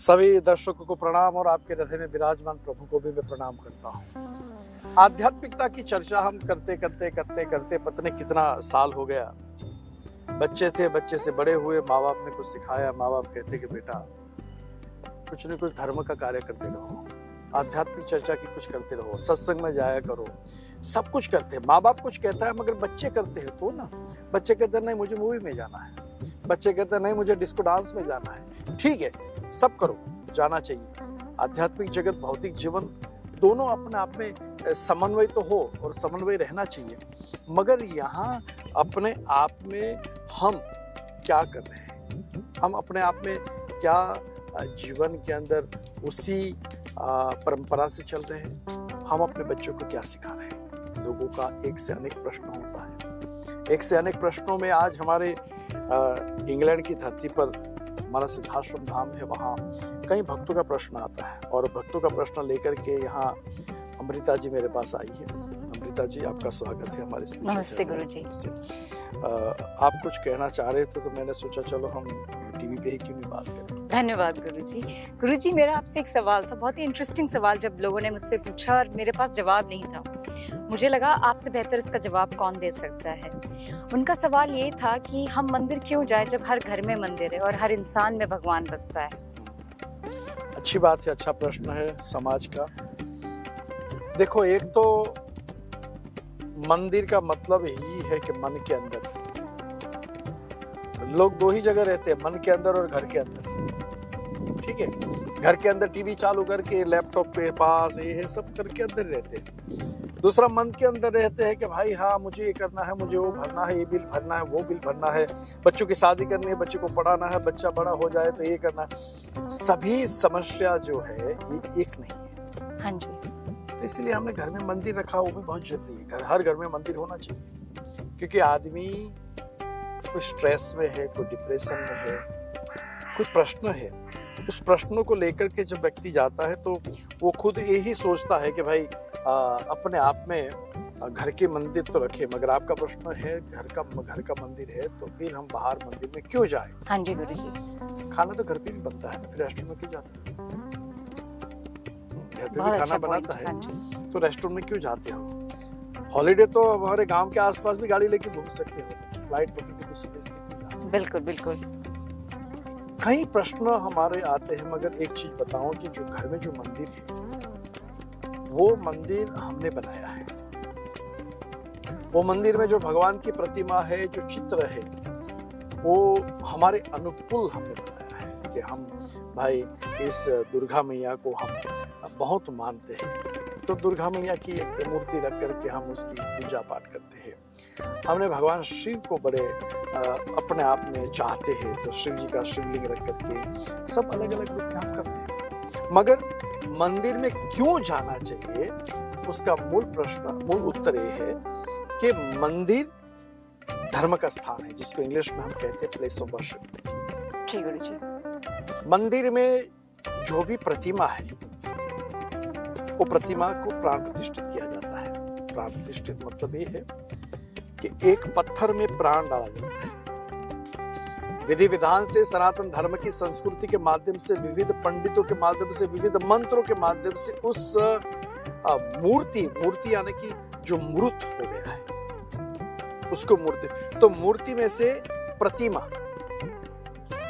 सभी दर्शकों को प्रणाम और आपके हृदय में विराजमान प्रभु को भी मैं प्रणाम करता हूँ। आध्यात्मिकता की चर्चा हम करते करते पता नहीं कितना साल हो गया। बच्चे थे, बच्चे से बड़े हुए, माँ बाप ने कुछ सिखाया, माँ बाप कहते कि बेटा कुछ न कुछ धर्म का कार्य करते रहो, आध्यात्मिक चर्चा की कुछ करते रहो, सत्संग में जाया करो, सब कुछ करते हैं। माँ बाप कुछ कहता है मगर बच्चे करते हैं तो ना। बच्चे कहते हैं नहीं मुझे मूवी में जाना है, बच्चे कहते हैं नहीं मुझे डिस्को डांस में जाना है। ठीक है, सब करो, जाना चाहिए। आध्यात्मिक जगत, भौतिक जीवन दोनों अपने आप में समन्वय तो हो और समन्वय रहना चाहिए, मगर यहाँ अपने आप में हम क्या कर रहे हैं, हम अपने आप में क्या जीवन के अंदर उसी परंपरा से चल रहे हैं, हम अपने बच्चों को क्या सिखा रहे हैं। लोगों का एक से अनेक प्रश्न होता है। एक से अनेक प्रश्नों में आज हमारे इंग्लैंड की धरती पर हमारा सिद्धाश्रम धाम है, वहाँ कई भक्तों का प्रश्न आता है और भक्तों का प्रश्न लेकर के यहाँ अमृता जी मेरे पास आई है। अमृता जी, आपका स्वागत है हमारे इस नमस्ते गुरु जी। आप कुछ कहना चाह रहे थे तो मैंने सोचा चलो हम टीवी पे ही क्यों नहीं बात करें। धन्यवाद गुरु जी। गुरु जी, मेरा आपसे एक सवाल था, बहुत ही इंटरेस्टिंग सवाल। जब लोगों ने मुझसे पूछा और मेरे पास जवाब नहीं था, मुझे लगा आपसे बेहतर इसका जवाब कौन दे सकता है। उनका सवाल ये था कि हम मंदिर क्यों जाएं जब हर घर में मंदिर है और हर इंसान में भगवान बसता है। अच्छी बात है, अच्छा प्रश्न है समाज का। देखो, एक तो मंदिर का मतलब यही है कि मन के अंदर। लोग दो ही जगह रहते हैं, मन के अंदर और घर के अंदर। ठीक है, घर के अंदर टीवी चालू करके लैपटॉप पे पास ये है सब करके अंदर रहते हैं। दूसरा मन के अंदर रहते हैं कि भाई हाँ मुझे ये करना है, मुझे वो भरना है, ये बिल भरना है, वो बिल भरना है, बच्चों की शादी करनी है, बच्चे को पढ़ाना है, बच्चा बड़ा हो जाए तो ये करना है। सभी समस्या जो है ये एक नहीं है। हाँ जी। तो इसलिए हमने घर में मंदिर रखा, वो भी बहुत जरूरी है। हर घर में मंदिर होना चाहिए, क्योंकि आदमी कोई स्ट्रेस में है, कोई डिप्रेशन में है, कुछ प्रश्न है, उस प्रश्नों को लेकर के जब व्यक्ति जाता है तो वो खुद यही सोचता है कि भाई अपने आप में घर के मंदिर तो रखे, मगर आपका प्रश्न है घर का मंदिर है तो फिर हम बाहर मंदिर में क्यों जाए। हाँ जी गुरु जी। खाना तो घर पे भी बनता है, फिर रेस्टोरेंट में क्यों जाते हैं। घर पे भी खाना अच्छा बनाता है, हाँ तो रेस्टोरेंट में क्यों जाते हैं। हॉलीडे तो हमारे गांव के आसपास भी गाड़ी लेके घूम सकते हो, फ्लाइट पकड़ के दूसरे देश में क्यों जाते हैं। बिल्कुल बिल्कुल। कई प्रश्न हमारे आते हैं, मगर एक चीज बताऊं कि जो घर में जो मंदिर है वो मंदिर हमने बनाया है। वो मंदिर में जो भगवान की प्रतिमा है, जो चित्र है, वो हमारे अनुकूल हमने बनाया है कि हम भाई इस दुर्गा मैया को हम बहुत मानते हैं, तो दुर्गा मैया की एक मूर्ति रख करके हम उसकी पूजा पाठ करते हैं। हमने भगवान शिव को बड़े अपने आप में चाहते हैं, तो शिव जी का शिवलिंग रख करके सब अलग अलग रूप में हम करते हैं। मगर मंदिर में क्यों जाना चाहिए, उसका मूल उत्तर ये है कि मंदिर धर्म का स्थान है, जिसको इंग्लिश में हम कहते हैं प्लेस ऑफ वर्शिप। जी गुरु जी। मंदिर में जो भी प्रतिमा है वो प्रतिमा को प्राण प्रतिष्ठित किया जाता है। प्राण प्रतिष्ठित मतलब ये है कि एक पत्थर में प्राण डाला जाता है। विधि विधान से सनातन धर्म की संस्कृति के माध्यम से, विविध पंडितों के माध्यम से, विविध मंत्रों के माध्यम से उस मूर्ति यानी कि जो मूर्त हो गया है उसको मूर्ति, तो मूर्ति में से प्रतिमा,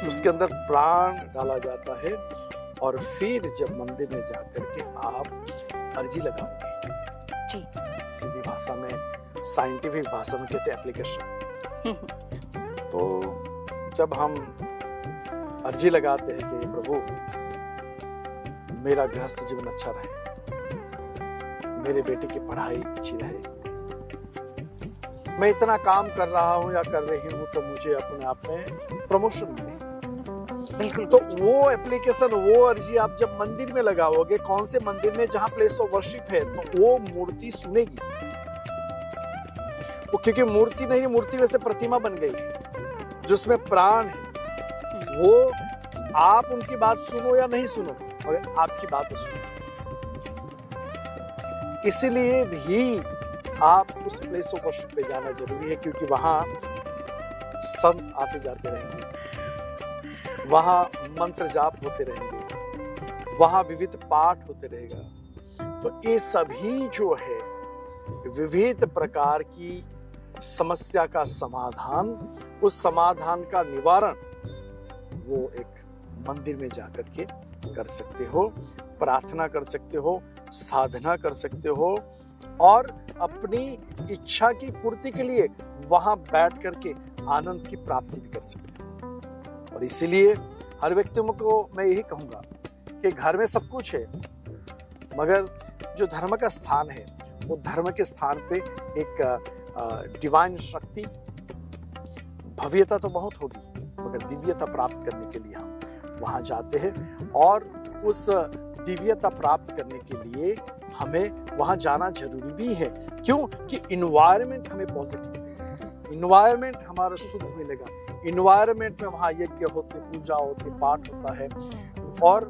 उसके अंदर प्राण डाला जाता है। और फिर जब मंदिर में जाकर के आप अर्जी लगाओगे, जी सीधी भाषा में, साइंटिफिक भाषा में कहते हैं एप्लीकेशन। तो जब हम अर्जी लगाते हैं कि प्रभु मेरा गृहस्थ जीवन अच्छा रहे, मेरे बेटे की पढ़ाई अच्छी रहे, मैं इतना काम कर रहा हूँ या कर रही हूँ तो मुझे अपने आप में प्रमोशन मिले, बिल्कुल। तो वो एप्लीकेशन, वो अर्जी आप जब मंदिर में लगाओगे, कौन से मंदिर में, जहाँ प्लेस ऑफ वर्शिप है, तो वो मूर्ति सुनेगी। वो क्योंकि मूर्ति नहीं, मूर्ति में से प्रतिमा बन गई है जिसमें प्राण है। वो आप उनकी बात सुनो या नहीं सुनो, और आपकी बात सुनो। इसलिए भी आप उस प्लेस ऑफ वर्शिप पे जाना जरूरी है, क्योंकि वहां संत आते जाते रहेंगे, वहां मंत्र जाप होते रहेंगे, वहां विविध पाठ होते रहेगा। तो ये सभी जो है विविध प्रकार की समस्या का समाधान, उस समाधान का निवारण वो एक मंदिर में जाकर के कर सकते हो, प्रार्थना कर सकते हो, साधना कर सकते हो और अपनी इच्छा की पूर्ति के लिए वहां बैठ करके आनंद की प्राप्ति भी कर सकते हो। और इसीलिए हर व्यक्ति को मैं यही कहूंगा कि घर में सब कुछ है, मगर जो धर्म का स्थान है वो धर्म के स्थान पे एक डिवाइन शक्ति, भव्यता तो बहुत होगी, मगर दिव्यता प्राप्त करने के लिए हम वहां जाते हैं। और उस दिव्यता प्राप्त करने के लिए हमें वहां जाना जरूरी भी है। क्यों? कि इन्वायरमेंट हमें पॉजिटिव मिलेगा, इन्वायरमेंट हमारा शुद्ध मिलेगा, इन्वायरमेंट में वहां यज्ञ होते, पूजा होती, पाठ होता है और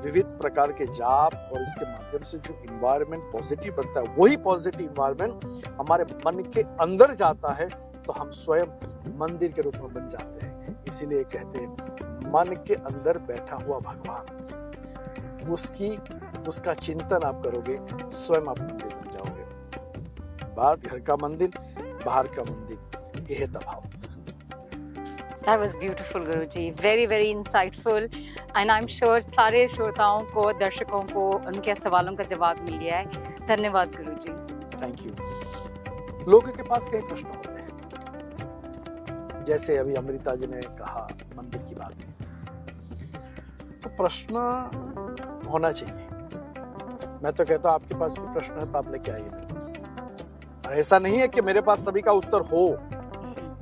विविध प्रकार के जाप, और इसके माध्यम से जो इन्वायरमेंट पॉजिटिव बनता है, वही पॉजिटिव इन्वायरमेंट हमारे मन के अंदर जाता है तो हम स्वयं मंदिर के रूप में बन जाते हैं। इसीलिए कहते हैं मन के अंदर बैठा हुआ भगवान, उसका चिंतन आप करोगे, स्वयं आप मंदिर बन जाओगे। बात घर का मंदिर, बाहर का मंदिर, यह दबाव। That was beautiful, Guruji. Very, very insightful. And I'm sure सारे श्रोताओं को, दर्शकों को उनके सवालों का जवाब मिल गया है। धन्यवाद गुरुजी। Thank you. लोगों के पास कई प्रश्न होते हैं, जैसे अभी अमृता जी ने कहा मंदिर की बात है, तो प्रश्न होना चाहिए। मैं तो कहता हूँ आपके पास भी प्रश्न है तो आप लेके आइए मेरे पास। ऐसा नहीं है कि मेरे पास सभी का उत्तर हो,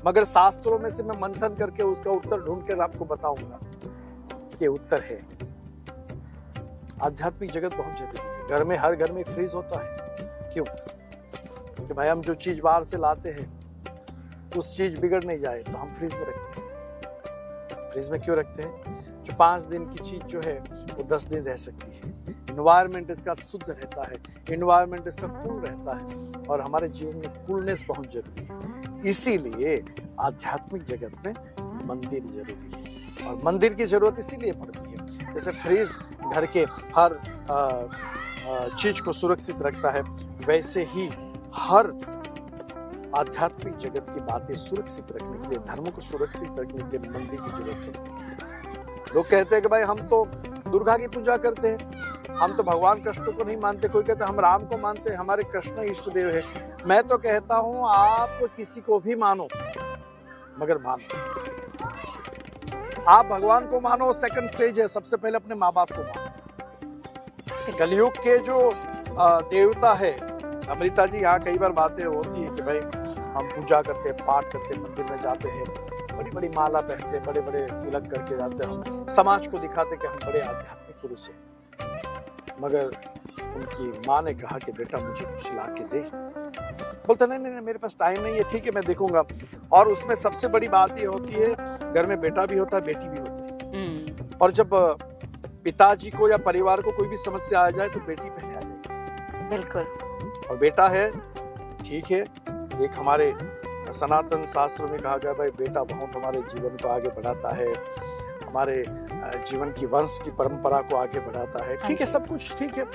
मगर शास्त्रों में से मैं मंथन करके उसका उत्तर ढूंढ कर आपको बताऊंगा कि उत्तर है। आध्यात्मिक जगत बहुत जरूरी है। घर में, हर घर में फ्रीज होता है। क्यों? कि भाई हम जो चीज बाहर से लाते हैं उस चीज बिगड़ नहीं जाए तो हम फ्रीज में रखते हैं। फ्रीज में क्यों रखते हैं? जो 5 दिन की चीज जो है वो 10 दिन रह सकती है। इन्वायरमेंट इसका शुद्ध रहता है, इन्वायरमेंट इसका कूल रहता है, और हमारे जीवन में कूलनेस बहुत जरूरी है। इसीलिए आध्यात्मिक जगत में मंदिर जरूरी है, और मंदिर की जरूरत इसीलिए पड़ती है। जैसे फ्रीज घर के हर चीज को सुरक्षित रखता है, वैसे ही हर आध्यात्मिक जगत की बातें सुरक्षित रखने के लिए, धर्म को सुरक्षित रखने के लिए मंदिर की जरूरत पड़ती है। लोग कहते हैं कि भाई हम तो दुर्गा की पूजा करते हैं, हम तो भगवान कृष्ण को नहीं मानते। कोई कहते हैं हम राम को मानते हैं, हमारे कृष्ण इष्ट देव है। मैं तो कहता हूं आप किसी को भी मानो, मगर मानो। आप भगवान को मानो, सेकंड स्टेज है, सबसे पहले अपने माँ बाप को मानो। कलयुग के जो देवता है, अमृता जी यहाँ कई बार बातें होती है कि भाई हम पूजा करते हैं, पाठ करते हैं, मंदिर में जाते हैं, बड़ी बड़ी माला पहनते हैं, बड़े बड़े तिलक करके जाते हैं, हम समाज को दिखाते हैं कि हम बड़े आध्यात्मिक पुरुष हैं। मगर उनकी माँ ने कहा कि बेटा मुझे कुछ ला के दे। बोलते नहीं मेरे पास टाइम नहीं है। ठीक है, मैं देखूंगा। और उसमें सबसे बड़ी बात ये होती है, घर में बेटा भी होता है, बेटी भी होती है, और जब पिताजी को या परिवार को कोई भी समस्या आ जाए तो बेटी पहले आ जाएगी। बिल्कुल। और बेटा है, ठीक है, एक हमारे सनातन शास्त्रों में कहा गया भाई बेटा बहुत हमारे जीवन को आगे बढ़ाता है, हमारे जीवन की वंश की परंपरा को आगे बढ़ाता है। ठीक है, सब कुछ ठीक है,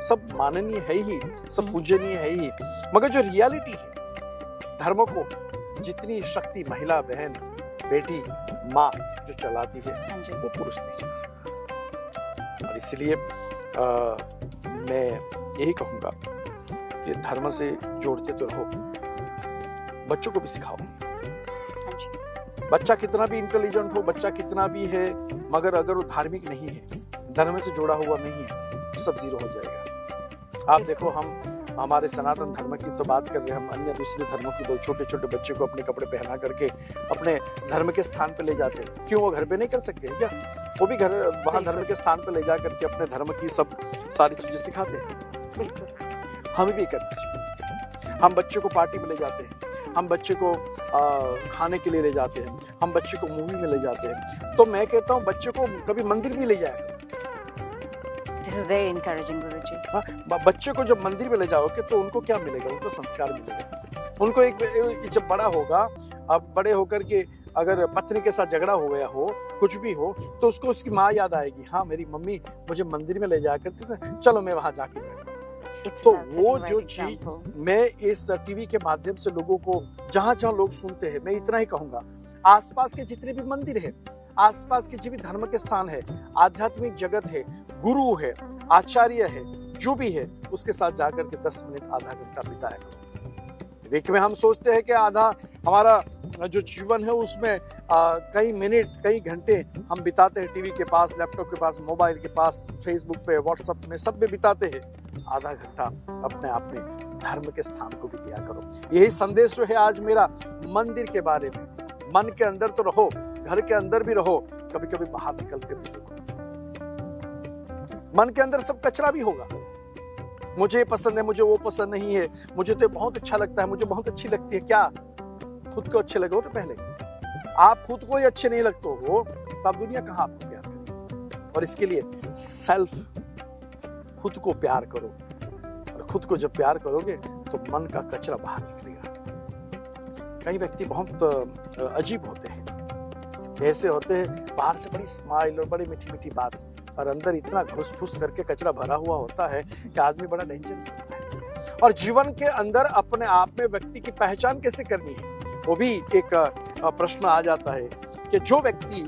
सब माननीय है ही, सब पूजनीय है ही, मगर जो रियलिटी है, धर्म को जितनी शक्ति महिला, बहन, बेटी, माँ जो चलाती है वो पुरुष नहीं चला सकता। और इसलिए मैं यही कहूंगा कि धर्म से जोड़ते तो रहो, बच्चों को भी सिखाओ। बच्चा कितना भी इंटेलिजेंट हो, बच्चा कितना भी है, मगर अगर वो धार्मिक नहीं है, धर्म से जुड़ा हुआ नहीं है, सब जीरो हो जाएगा। आप देखो, हम हमारे सनातन धर्म की तो बात कर रहे हैं, हम अन्य दूसरे धर्मों की छोटे छोटे बच्चे को अपने कपड़े पहना करके अपने धर्म के स्थान पे ले जाते हैं। क्यों? वो घर पे नहीं कर सकते क्या? वो भी घर वहाँ धर्म के स्थान पे ले जा करके अपने धर्म की सब सारी चीजें सिखाते हैं। हम भी करना चाहिए। हम बच्चे को पार्टी में ले जाते हैं, हम बच्चे को खाने के लिए ले जाते हैं, हम बच्चे को मूवी में ले जाते हैं। तो मैं कहता हूँ बच्चे को कभी मंदिर भी ले जाए। This is very encouraging, Guruji. हाँ, बच्चे को जब मंदिर में ले जाओगे तो उनको क्या मिलेगा? उनको संस्कार मिलेगा। उनको एक जब बड़ा होगा, अब बड़े होकर के अगर पत्नी के साथ झगड़ा हो गया हो, कुछ भी हो, तो उसको उसकी माँ याद आएगी, हाँ मेरी मम्मी मुझे मंदिर में ले जाया करती थी, चलो मैं वहां जाके बैठता हूँ। तो वो जो चीज मैं इस टीवी के माध्यम से लोगों को, जहां जहां लोग सुनते हैं, मैं इतना ही कहूंगा, आसपास के जितने भी मंदिर है, आसपास के जो भी धर्म के स्थान है, आध्यात्मिक जगत है, गुरु है, आचार्य है, जो भी है, उसके साथ जाकर के 10 मिनट आधा घंटा बिताया करो। वीक में हम सोचते हैं कि आधा हमारा जो जीवन है उसमें कई मिनट, कई घंटे हम बिताते हैं टीवी के पास, लैपटॉप के पास, मोबाइल के पास, फेसबुक पे, व्हाट्सएप में, सब में बिताते हैं। आधा घंटा अपने आप में धर्म के स्थान को भी दिया करो। यही संदेश जो है आज मेरा मंदिर के बारे में। मन के अंदर तो रहो, घर के अंदर भी रहो, कभी कभी बाहर निकल के भी देखो। मन के अंदर सब कचरा भी होगा, मुझे पसंद है, मुझे वो पसंद नहीं है, मुझे तो बहुत अच्छा लगता है, मुझे बहुत अच्छी लगती है। क्या खुद को अच्छे लगो? तो पहले आप खुद को ही अच्छे नहीं लगते हो तो आप दुनिया कहां आपको प्यार करेगी? और इसके लिए सेल्फ, खुद को प्यार करो, और खुद को जब प्यार करोगे तो मन का कचरा बाहर निकलेगा। कई व्यक्ति बहुत अजीब होते हैं, ऐसे होते हैं, बाहर से बड़ी स्माइल और बड़ी मीठी मीठी बात, और अंदर इतना घुस फुस करके कचरा भरा हुआ होता है कि आदमी बड़ा डेंजरस होता है। और जीवन के अंदर अपने आप में व्यक्ति की पहचान कैसे करनी है, वो भी एक प्रश्न आ जाता है कि जो व्यक्ति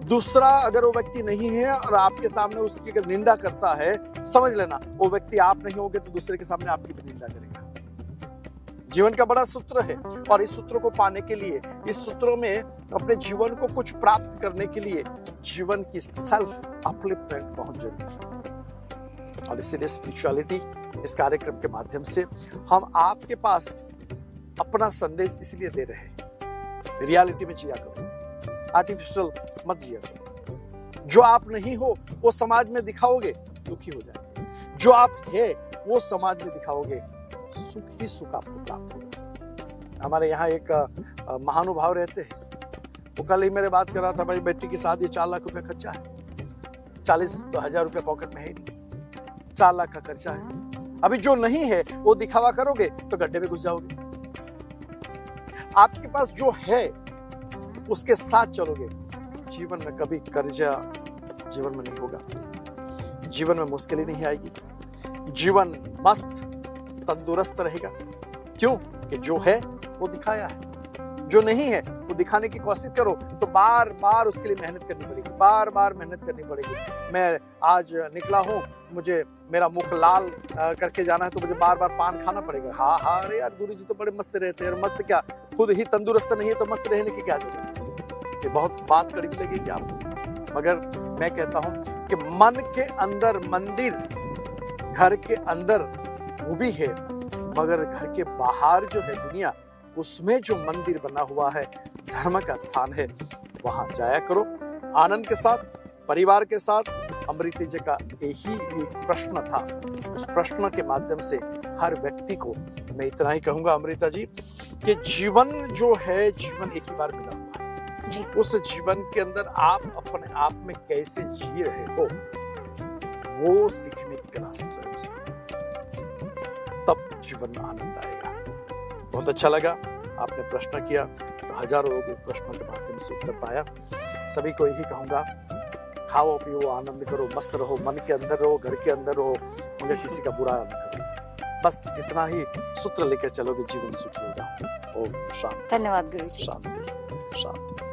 दूसरा, अगर वो व्यक्ति नहीं है और आपके सामने उसकी अगर निंदा करता है, समझ लेना वो व्यक्ति आप नहीं होगे तो दूसरे के सामने आपकी भी निंदा करेगा। जीवन का बड़ा सूत्र है, और इस सूत्र को पाने के लिए, इस सूत्रों में अपने जीवन को कुछ प्राप्त करने के लिए जीवन की सेल्फ अपलिफ्टमेंट बहुत जरूरी है। और इसीलिए स्पिरिचुअलिटी इस कार्यक्रम के माध्यम से हम आपके पास अपना संदेश इसलिए दे रहे हैं, रियलिटी में जिया करो, आर्टिफिशियल मत जिया करो। जो आप नहीं हो वो समाज में दिखाओगे, दुखी हो जाएंगे। जो आप है वो समाज में दिखाओगे, सुख ही सुख आपको प्राप्त होगा। हमारे यहाँ एक महानुभाव रहते हैं, वो कल ही मेरे बात कर रहा था, भाई बेटी की शादी 4 लाख रुपया खर्चा है, 40,000 रुपया पॉकेट में है नहीं, 4 लाख का खर्चा है। अभी जो नहीं है वो दिखावा करोगे तो गड्ढे में घुस जाओगे। आपके पास जो है उसके साथ चलोगे, जीवन में कभी कर्जा जीवन में नहीं होगा, जीवन में मुश्किल ही नहीं आएगी, जीवन मस्त तंदुरुस्त रहेगा। क्यों? कि जो है वो दिखाया है, जो नहीं है वो दिखाने की कोशिश करो तो बार बार उसके लिए मेहनत करनी पड़ेगी, बार बार मेहनत करनी पड़ेगी। मैं आज निकला हूँ, मुझे मेरा मुख लाल करके जाना है तो मुझे बार बार पान खाना पड़ेगा। हाँ हाँ, अरे यार गुरुजी तो बड़े मस्त रहते हैं, और मस्त क्या, खुद ही तंदुरुस्त नहीं है तो मस्त रहने की क्या जरूरत? ये बहुत बात कड़ी लगेगी आपको, मगर मैं कहता हूँ कि मन के अंदर मंदिर, घर के अंदर वो भी है, मगर घर के बाहर जो है दुनिया, उसमें जो मंदिर बना हुआ है, धर्म का स्थान है, वहां जाया करो आनंद के साथ, परिवार के साथ। अमृति जी का यही एक प्रश्न था, उस प्रश्न के माध्यम से हर व्यक्ति को मैं इतना ही कहूंगा अमृता जी कि जीवन जो है, जीवन एक ही बार मिला हुआ है जी। उस जीवन के अंदर आप अपने आप में कैसे जी रहे हो वो सीखने की क्लास स्वयं सीखो, तब जीवन में आनंद आएगा। बहुत अच्छा लगा आपने प्रश्न किया, तो हजारों लोग इस प्रश्न के माध्यम से उत्तर पाया। सभी को यही कहूंगा, खाओ पियो आनंद करो, मस्त रहो, मन के अंदर रहो, घर के अंदर रहो, मगर किसी का बुरा न करो। बस इतना ही सूत्र लेकर चलोगे, जीवन सुखी होगा। ओम शांति। धन्यवाद गुरुजी। शांति शांति।